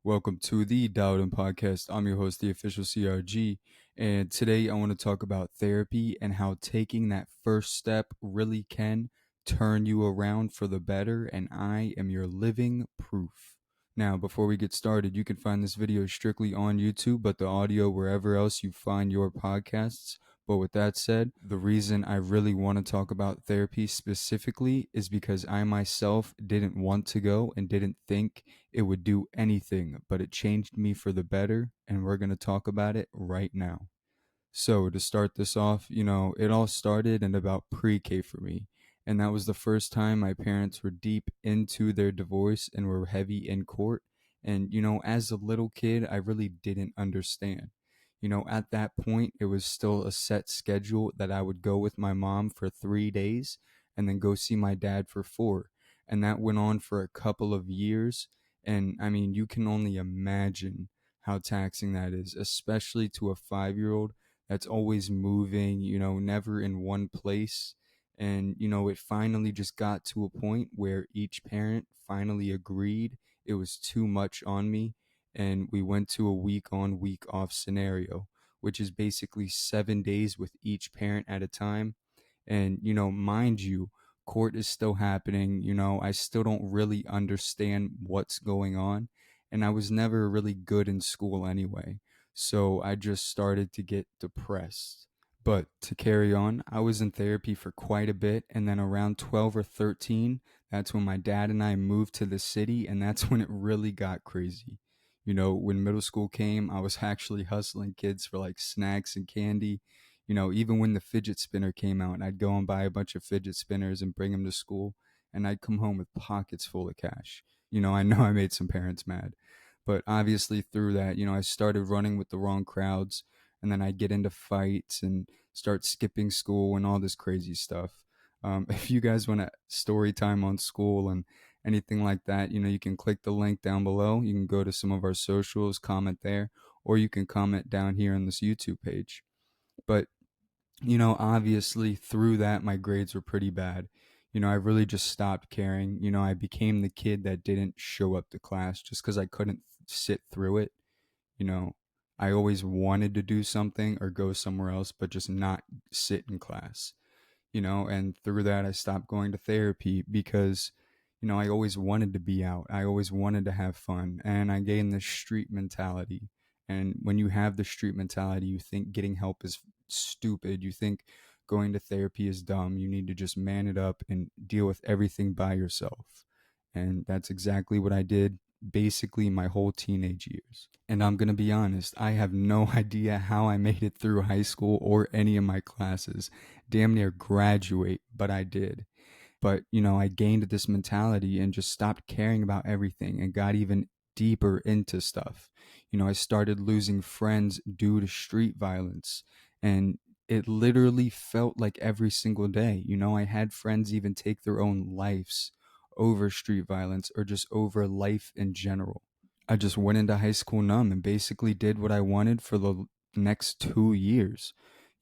Welcome to the Dowden Podcast. I'm your host, the official CRG, and today I want to talk about therapy and how taking that first step really can turn you around for the better, and I am your living proof. Now, before we get started, you can find this video strictly on YouTube, but the audio wherever else you find your podcasts. But with that said, the reason I really want to talk about therapy specifically is because I myself didn't want to go and didn't think it would do anything, but it changed me for the better, and we're going to talk about it right now. So, to start this off, it all started in about pre K for me. And that was the first time my parents were deep into their divorce and were heavy in court. And, as a little kid, I really didn't understand. At that point, it was still a set schedule that I would go with my mom for 3 days and then go see my dad for four. And that went on for a couple of years. And I mean, you can only imagine how taxing that is, especially to a 5-year-old that's always moving, never in one place. And, it finally just got to a point where each parent finally agreed it was too much on me. And we went to a week on, week off scenario, which is basically 7 days with each parent at a time. And, mind you, court is still happening. I still don't really understand what's going on. And I was never really good in school anyway. So I just started to get depressed. But to carry on, I was in therapy for quite a bit. And then around 12 or 13, that's when my dad and I moved to the city. And that's when it really got crazy. When middle school came, I was actually hustling kids for like snacks and candy. Even when the fidget spinner came out, I'd go and buy a bunch of fidget spinners and bring them to school. And I'd come home with pockets full of cash. I know I made some parents mad. But obviously, through that, I started running with the wrong crowds. And then I'd get into fights and start skipping school and all this crazy stuff. If you guys want a story time on school and anything like that, you can click the link down below. You can go to some of our socials, comment there, or you can comment down here on this YouTube page. But obviously through that, my grades were pretty bad. I really just stopped caring. I became the kid that didn't show up to class just because I couldn't sit through it. You know, I always wanted to do something or go somewhere else, but just not sit in class. And through that, I stopped going to therapy because, I always wanted to be out. I always wanted to have fun. And I gained this street mentality. And when you have the street mentality, you think getting help is stupid. You think going to therapy is dumb. You need to just man it up and deal with everything by yourself. And that's exactly what I did basically my whole teenage years. And I'm going to be honest, I have no idea how I made it through high school or any of my classes. Damn near graduate, but I did. But, I gained this mentality and just stopped caring about everything and got even deeper into stuff. I started losing friends due to street violence. And it literally felt like every single day. I had friends even take their own lives over street violence or just over life in general. I just went into high school numb and basically did what I wanted for the next 2 years.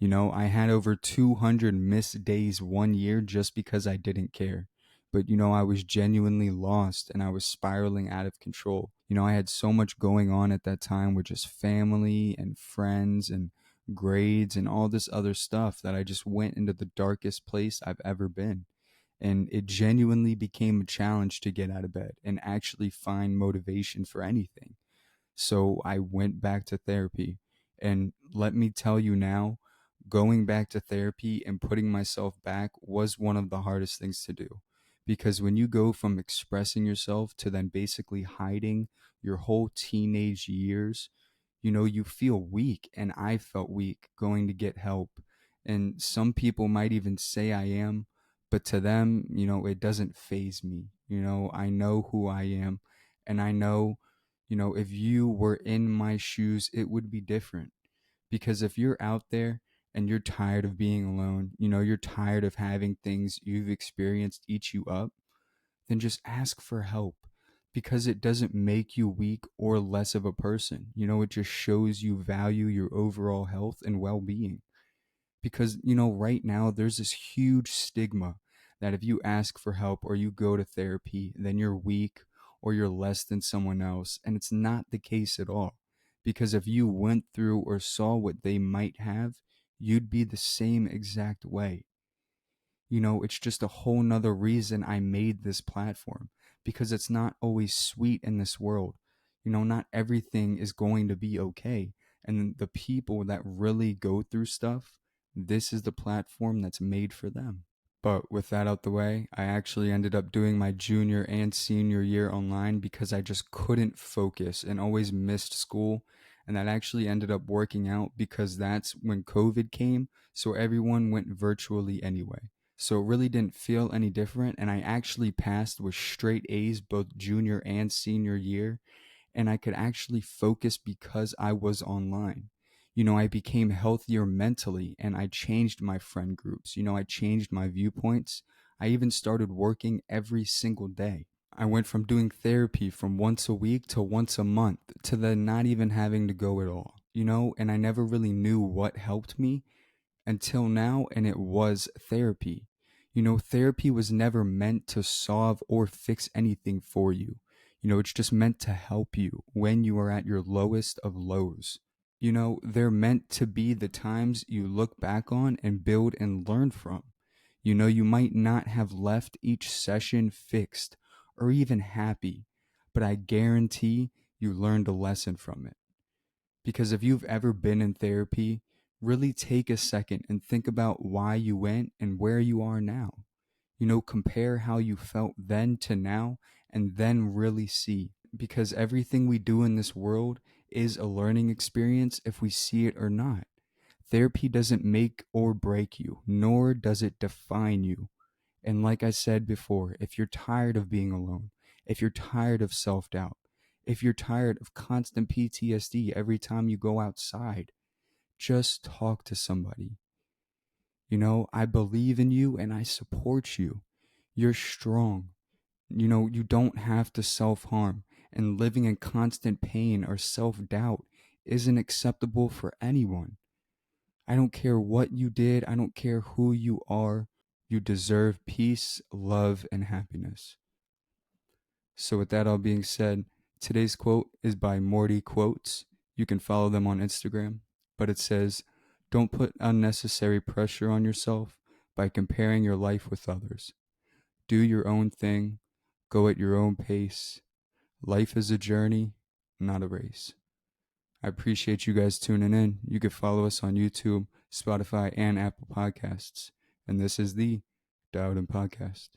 I had over 200 missed days 1 year just because I didn't care. But, I was genuinely lost and I was spiraling out of control. I had so much going on at that time with just family and friends and grades and all this other stuff that I just went into the darkest place I've ever been. And it genuinely became a challenge to get out of bed and actually find motivation for anything. So I went back to therapy. And let me tell you now, going back to therapy and putting myself back was one of the hardest things to do. Because when you go from expressing yourself to then basically hiding your whole teenage years, you feel weak. And I felt weak going to get help. And some people might even say I am, but to them, it doesn't faze me. I know who I am. And I know, if you were in my shoes, it would be different. Because if you're out there and you're tired of being alone, you're tired of having things you've experienced eat you up, then just ask for help because it doesn't make you weak or less of a person. It just shows you value your overall health and well being. Because, right now there's this huge stigma that if you ask for help or you go to therapy, then you're weak or you're less than someone else. And it's not the case at all. Because if you went through or saw what they might have, you'd be the same exact way. It's just a whole nother reason I made this platform, because it's not always sweet in this world. Not everything is going to be okay. And the people that really go through stuff, this is the platform that's made for them. But with that out the way, I actually ended up doing my junior and senior year online because I just couldn't focus and always missed school. And that actually ended up working out because that's when COVID came. So everyone went virtually anyway. So it really didn't feel any different. And I actually passed with straight A's both junior and senior year, and I could actually focus because I was online. I became healthier mentally, and I changed my friend groups. I changed my viewpoints. I even started working every single day. I went from doing therapy from once a week to once a month to then not even having to go at all. And I never really knew what helped me until now, and it was therapy. Therapy was never meant to solve or fix anything for you. It's just meant to help you when you are at your lowest of lows. They're meant to be the times you look back on and build and learn from. You might not have left each session fixed or even happy, but I guarantee you learned a lesson from it. Because if you've ever been in therapy, really take a second and think about why you went and where you are now. Compare how you felt then to now, and then really see. Because everything we do in this world is a learning experience if we see it or not. Therapy doesn't make or break you, nor does it define you. And like I said before, if you're tired of being alone, if you're tired of self doubt, if you're tired of constant PTSD every time you go outside, just talk to somebody. I believe in you and I support you. You're strong. You don't have to self harm, and living in constant pain or self doubt isn't acceptable for anyone. I don't care what you did, I don't care who you are. You deserve peace, love, and happiness. So, with that all being said, today's quote is by Morty Quotes. You can follow them on Instagram, but it says, "Don't put unnecessary pressure on yourself by comparing your life with others. Do your own thing, go at your own pace. Life is a journey, not a race." I appreciate you guys tuning in. You can follow us on YouTube, Spotify, and Apple Podcasts. And this is the Dowden Podcast.